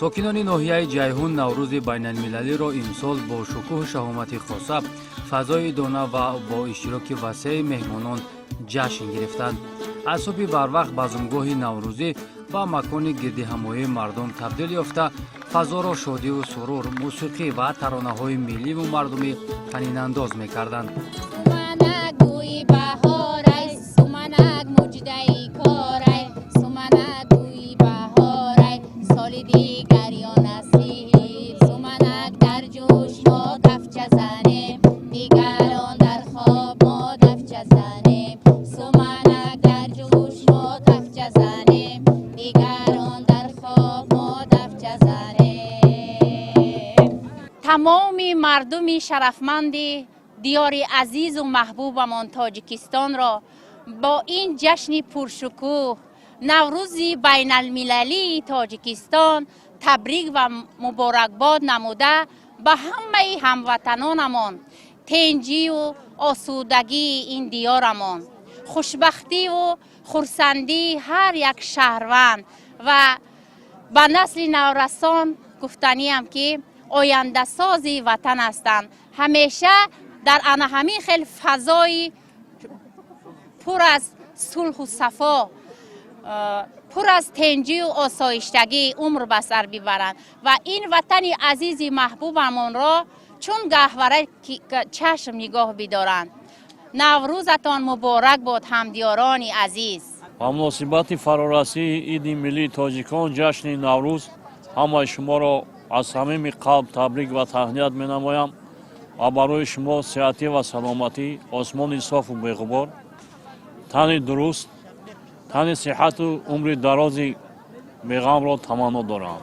ساکنان ناحیه جیهون نوروز بین‌المللی را امسال با شکوه شهامت خاصه، فضای دانه و با اشتراک وسیع مهمانان جشن گرفتند. از صبح بر وقت بزمگاه نوروزی و مکان گرد همایی مردم تبدیل یافته، فضا را شادی و سرور، موسیقی و ترانه‌های ملی و مردمی طنین انداز می‌کردند. تمام مردم شرفمند دیار عزیز و محبوبمان تاجیکستان را با این جشن پرشکوه نوروز بین المللی تاجیکستان تبریک و مبارکباد نموده به همه هموطنانمان تنجی و آسودگی این دیارمان، خوشبختی و خرسندی هر یک شهروند و به نسل نورسان گفتنیم که آینده سازی وطن هستند. همیشه در همین خیلی فضای پر از صلح و صفا، پر از تنجی و آسایشتگی عمر به سر ببرند و این وطن عزیز محبوبمان را چون گهواره چشم نگاه بدارند. نوروزتان مبارک باد همدیاران عزیز. با مناسبت فرارسی عید ملی تاجیکان جشن نوروز همه شما را از صمیم قلب تبریک و تهنیت می‌نمایم و برای شما صحتی و سلامتی، آسمان صاف و بی‌غبار، تن درست، تن صحت و عمر دراز بی‌غم را تمنا دارم.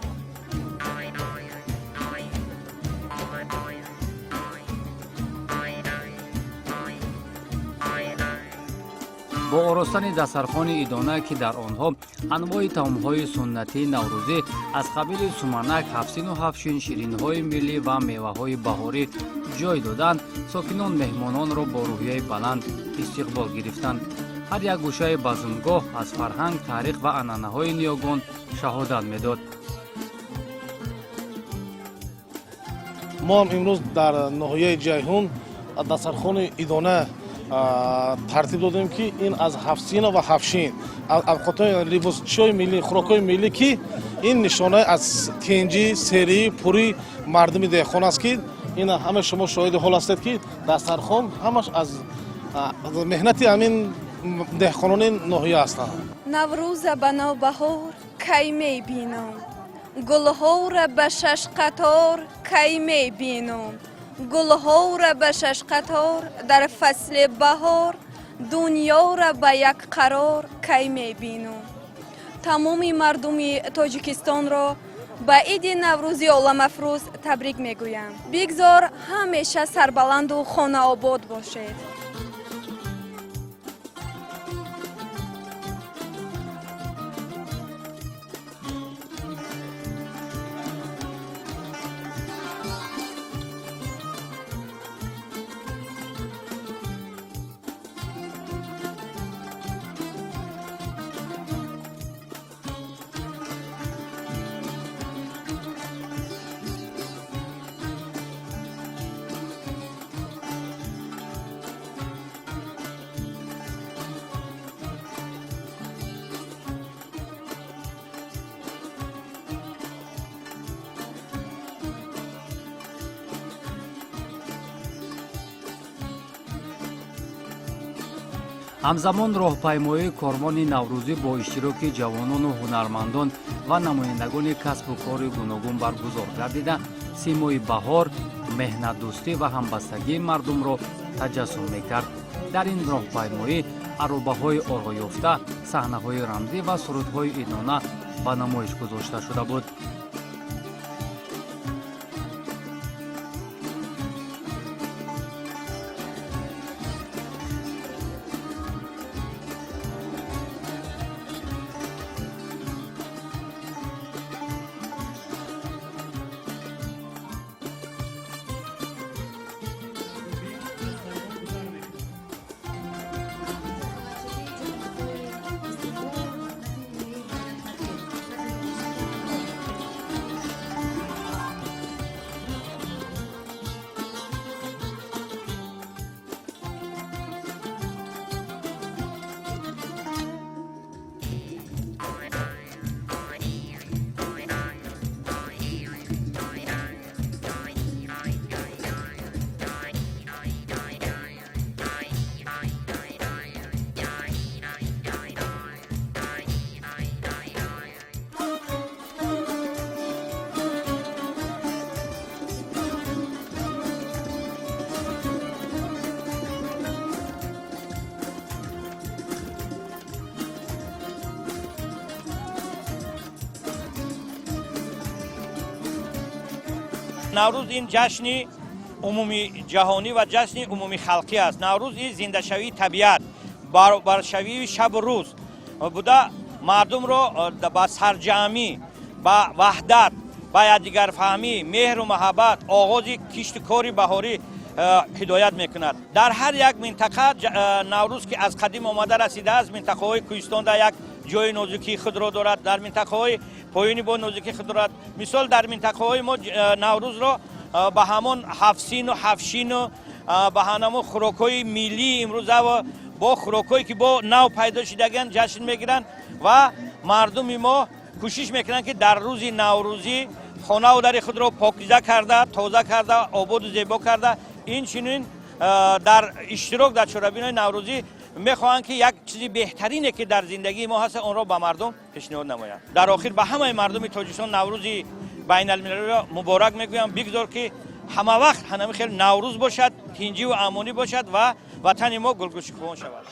با آراستن دسترخوان ایدانه که در آنها انواع طعم‌های سنتی نوروزی از قبیل سومنک، هفسین و هفشین، شیرینی‌های ملی و میوه‌های بهاری جای دادند، ساکنان مهمانان را با روحیه بلند استقبال گرفتند. هر یک گوشه بزمگاه از فرهنگ، تاریخ و عنعنه‌های نیاگان شهادت می‌داد. ما امروز در ناحیه جیهون دسترخوان ایدانه ترتیب دادیم که این از هفسین و هفشین اوقات‌های لباس‌های ملی، خوراک‌های ملی که این نشانه از تنجی، سری، پوری مردم دهخان است که این همه شما شاهد حال هستید که دسترخوان همش از مهنت همین دهخانان ناحیه هستند. نوروز به نوبهار کی می‌بینم، گل‌ها را به شش قطار کی می‌بینم، گل‌ها را به شش قطار در فصل بهار، دنیا را به یک قرار کی می‌بینم. تمام مردم تاجیکستان را به عید نوروزی عالم افروز تبریک میگویم. بگذار همیشه سربلند و خانه آباد باشید. همزمان راهپیمایی کاروان نوروزی با اشتراک جوانان و هنرمندان و نمایندگان کسب و کار گوناگون برگزار گردیده، سیمای بهار، مهنت دوستی و همبستگی مردم را تجسم میکرد. در این راهپیمایی عروبه‌های آرا یافته، صحنه‌های رمزی و سرودهای ایدانه به نمایش گذاشته شده بود. наврӯз ин ҷашни умуми ҷаҳонӣ ва ҷашни умуми халқӣ аст. наврӯз ин зиндашавии табиат, баршавии шабу рӯз буда мардумро ба сарҷамъӣ, ба ваҳдат, ба якдигарфаҳмӣ, меҳру маҳаббат, оғози кишту кори баҳорӣ ҳидоят мекунад. дар ҳар як минтақа наврӯз ки аз қадим омада расидааст, минтақаҳои кӯҳистонда як ҷои нозукии худро дорад, дар минтақаҳои поёни бо нозукӣ худ дорад. мисол дар минтақаҳои мо наврӯзро ба ҳамон ҳафсину ҳафшину ба ҳамон хӯрокҳои миллии имрӯзаво бо хӯрокҳое ки бо нав пайдо шудаган ҷашн мегиранд ва мардуми мо кӯшиш мекунанд ки дар рӯзи наврӯзӣ хонаву дари худро покиза карда, тоза карда, ободу зебо карда, инчунин дар иштирок дар чорабинои наврӯзӣ мехоҳанд ки як чизи беҳтарине ки дар зиндагии мо ҳаст онро ба мардум пешниҳод намоянд. дар охир ба ҳамаи мардуми тоҷикистон наврӯзи байналмилалиро муборак мегӯям. бигзор ки ҳамавақт ҳанами хел наврӯз бошад, тинҷиву амонӣ бошад ва ватани мо гулгушукувон шавад.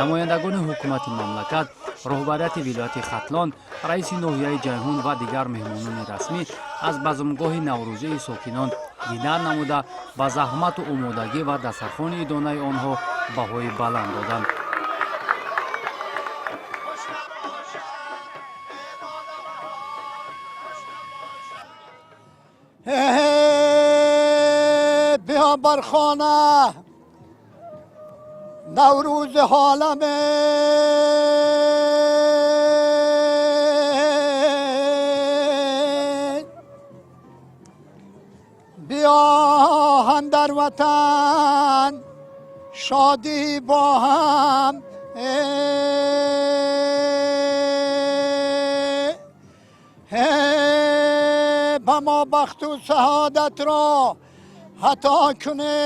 намояндагони ҳукумати мамлакат, роҳбарияти вилояти хатлон, раиси ноҳияи ҷайҳун ва дигар меҳмонони расмӣ аз базмгоҳи наврӯзии сокинон динар намуда ба заҳмату омодагӣ ва дастархони идонаи онҳо баҳои баланд доданд. بیا بر خانه نوروز حالمه بیا هم در وطن شادی با هم با ما بخت و سعادت را عطا کنه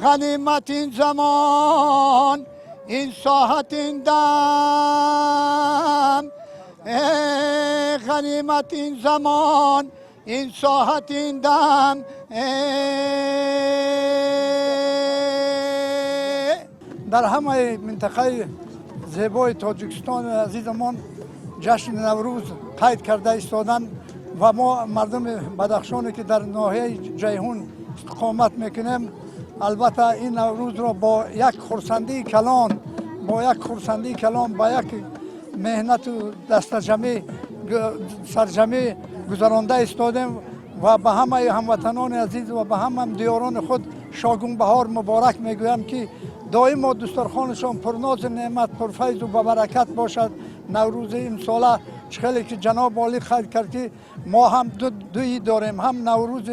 غنیمت این زمان این ساحت این دم غنیمت این زمان این ساحت این دم در همه منطقه زیبای تاجیکستان عزیزمان جشن نوروز قید کرده ایستادن و ما مردم بدخشانی که در ناحیه جیهون استقامت میکنیم البته این نوروز را با یک خرسندی کلان با یک مهنت و دستجمعی سرجمعی گذرانده ایستادیم و به همه هموطنان عزیز و به همه دیاران خود شاگون بهار مبارک میگویم که دائم دسترخوانشان پرناز نعمت پرفیض و برکت باشد. نوروز این ساله خیلی که جناب عالی خیر کرد که ما هم دویی داریم، هم نوروز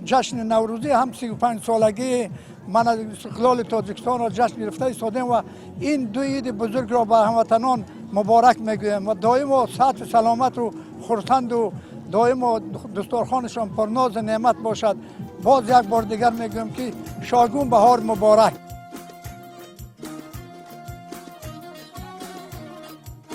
جشن نوروزی هم 35 سالگی من از استقلال تاجیکستان را جشن گرفته ایستادیم و این دو عید بزرگ را به هموطنان مبارک میگویم و دائم صحت سلامت و خرسند و دائم دسترخوانشان پرناز نعمت باشد. باز یک بار دیگر میگویم که شاگون بهار مبارک.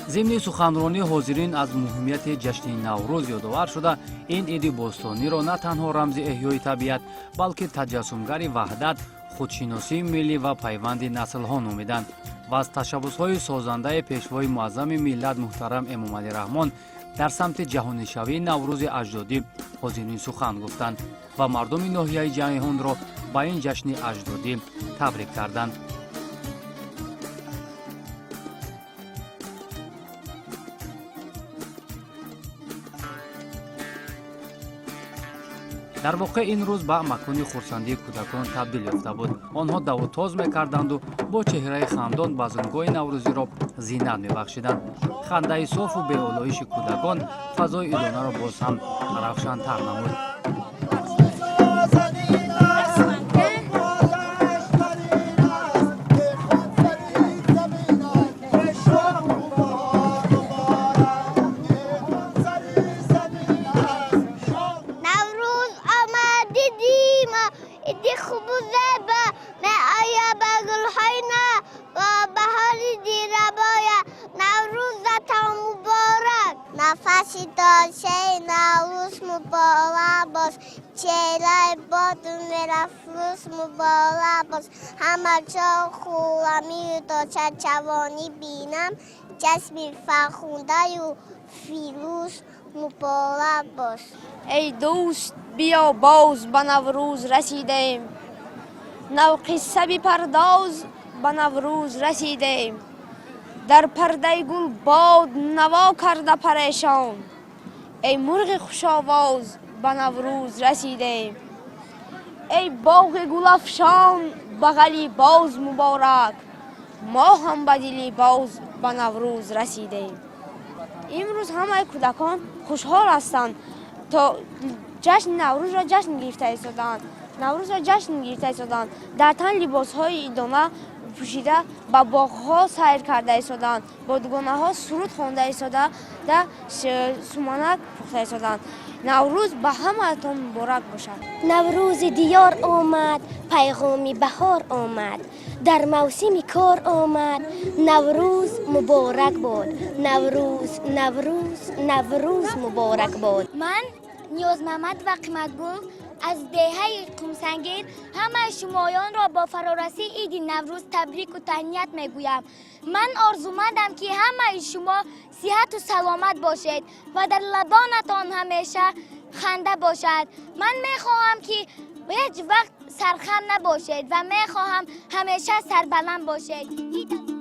ضمن سخنرانی حاضرین از مهمیت جشن نوروز یادآور شده این عید باستانی را نه تنها رمز احیای طبیعت بلکه تجسمگر وحدت، خودشناسی ملی و پیوند نسل‌ها نامیدند و از تشبس‌های سازنده پیشوای معظم ملت محترم امام علی رحمان در سمت جهانی‌شوی نوروز اجدادی حاضرین سخن گفتند و مردم ناحیه جیهون را با این جشن اجدادی تبریک کردند. در واقع این روز به مکان خرسندی کودکان تبدیل یافته بود. آنها دواتاز میکردند و با چهره خندان بزمگاه نوروزی را زینت میبخشیدند. خنده صاف و بی‌آلایش کودکان فضای ایدانه را باز هم درخشان‌تر نمود. خوب زبا نه آیا بگو نفسی داشته نوروز مبارک باش چهره بادون رفروز مبارک باش همه جا خورمی داشته جوانی بینم جسمی فرخونده و فیروز مبارک باش. ای دوست بیا باز به نوروز رسیدیم نو قصه بپرداز به نوروز رسیدیم در پرده گل باد نوا کرده پریشان ای مرغ خوش آواز به نوروز رسیدیم ای باغ گل افشان بغلی باز مبارک ما هم به دلی باز به نوروز رسیدیم. امروز همه کودکان خوشحال هستند تا جشن نوروز را جشن گرفته ایستادند. نوروز را جشن گرفته ایستادند. در تن لباس‌های ایدانه پوشیده به باغ‌ها سیر کرده ایستادند. با دوگانه‌ها سرود خوانده ایستاده در سومنک پخته ایستادند. نوروز به همه‌تان مبارک باشد. نوروز دیار آمد پیغامی بهار آمد در موسم کار آمد نوروز مبارک باد نوروز نوروز نوروز مبارک باد. من نیاز محمد و قیمتگون از دهه قمسنگیر همه شمایان را با فرارسی عید نوروز تبریک و تهنیت میگویم. من آرزومندم که همه شما صحت و سلامت باشید و در لبانتان همیشه خنده باشد. من میخواهم که هیچ وقت سرخم نباشید و میخواهم همیشه سربلند باشید.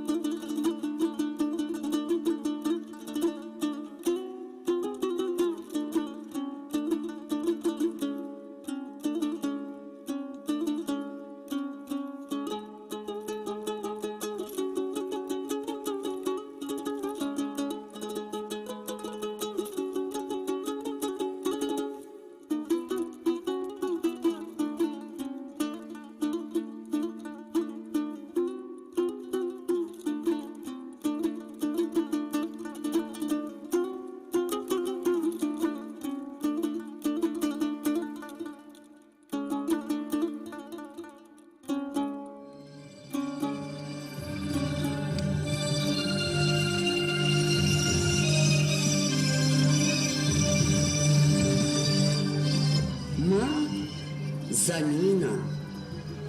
زمینم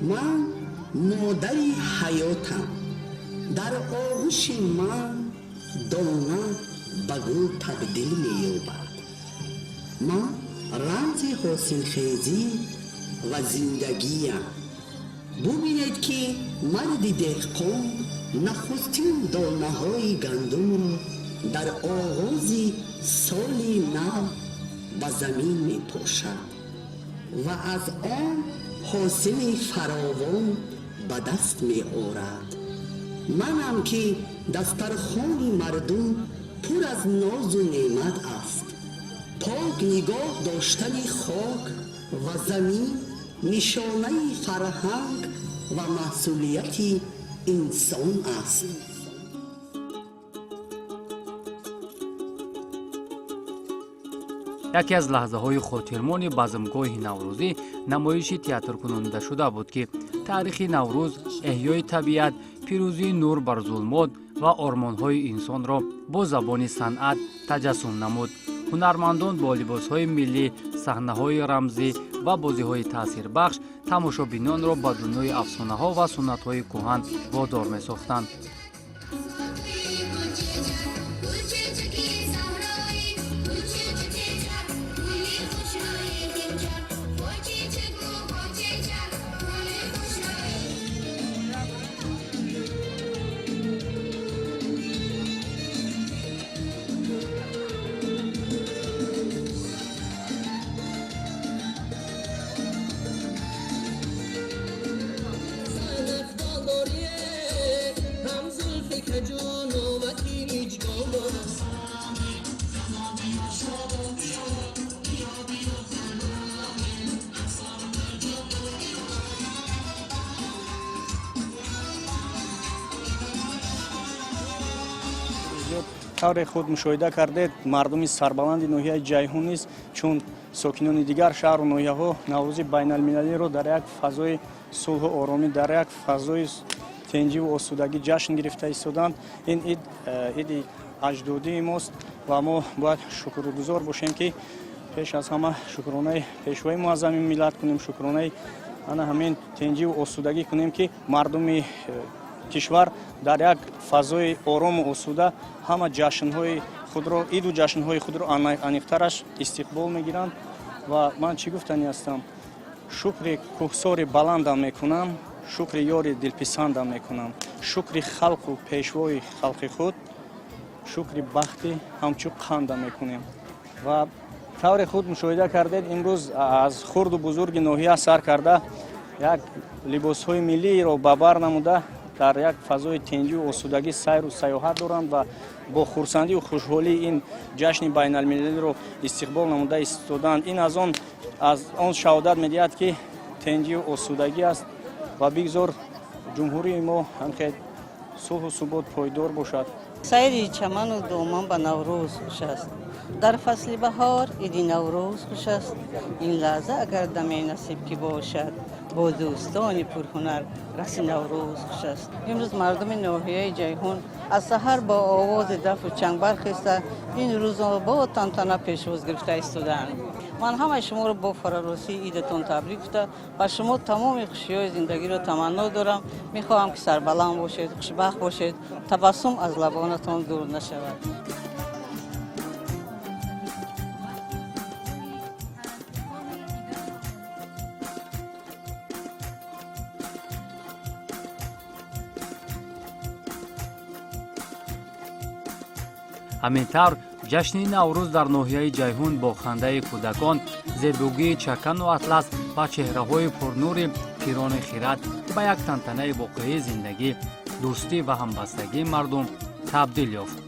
من مادری حیاتم در آغوش من دانه به گل تبدیل می‌یابد من رمز حاصل خیزی و زندگیم ببینید که مرد دهقان نخستین دانه های گندم را در آغاز سال نو به زمین می‌پاشد و از آن حاصل فراوان به دست می آورد. منم که دسترخوان مردم پر از ناز و نعمت است. پاک نگاه داشتن خاک و زمین نشانه فرهنگ و مسئولیت انسان است. یکی از لحظه های خاطرمانی بزمگاه نوروزی نمایش تئاتر کننده شده بود که تاریخ نوروز، احیای طبیعت، پیروزی نور بر ظلمات و آرمان های انسان را با زبان صنعت تجسم نمود. هنرمندان با لباس های ملی، صحنه های رمزی و بازی های تاثیر بخش تماشابینان را به دنیای افسانه ها و سنت های کهن وادار می ساختند. طور خود مشاهده کردید مردم سربلند ناحیه جیهون نیز چون ساکنان دیگر شهر و ناحیه‌ها نوروز بین المللی را در یک فضای صلح و آرامی در یک فضای تنجی و آسودگی جشن گرفته ایستادند. این عید аҷдодии мост ва мо бояд шукргузор бошем ки пеш аз ҳама шукронаи пешвои муаззами миллат кунем, шукронаи ана ҳамин тинҷиву осудагӣ кунем ки мардуми кишвар дар як фазои орому осуда ҳама ҷашнҳои худро иду ҷашнҳои худро аниқтараш истиқбол мегиранд. ва ман чӣ гуфтанӣ ҳастам, шукри кӯҳсори баландам мекунам, шукри ёри дилписандам мекунам, шукри халқу пешвои халқи худ, шукри бахти ҳамчун қандам мекунем. ва таври худ мушоҳида кардед, имрӯз аз хурду бузурги ноҳия сар карда як либосҳои миллиро ба бар намуда дар як фазои тинҷу осудагӣ сайру сайёҳат доранд ва бо хурсандию хушҳолӣ ин ҷашни байналмилалиро истиқбол намуда истоданд. ин аз он шаҳодат медиҳад ки тинҷию осудагӣ аст ва бигзор ҷумҳурии мо ҳамқед сулҳу субот пойдор бошад. сайри чаману доман ба наврӯз хуш аст. дар фасли баҳор иди наврӯз хуш аст. ин лаҳза агар даме насиб ки бошад, бо дӯстони пурҳунар раси наврӯз хуш аст. имрӯз мардуми ноҳияи ҷайҳун аз саҳар бо овози дафу чанг бархеста ин рӯзро бо тантана пешвоз гирифта истодаанд. ман ҳамаи шуморо бо фароросии идатон табрик гуфта ба шумо тамоми хушиҳои зиндагиро таманно дорам. мехоҳам ки сарбаланд бошед, хушбахт бошед, табассум аз лабонатон дур нашавад. ҳамин тавр ҷашни наврӯз дар ноҳияи ҷайҳун бо хандаи кӯдакон, зебогии чакану атлас ва чеҳраҳои пурнури пирони хирад ба як тантанаи воқеии зиндагӣ, дӯстӣ ва ҳамбастагии мардум табдил ёфт.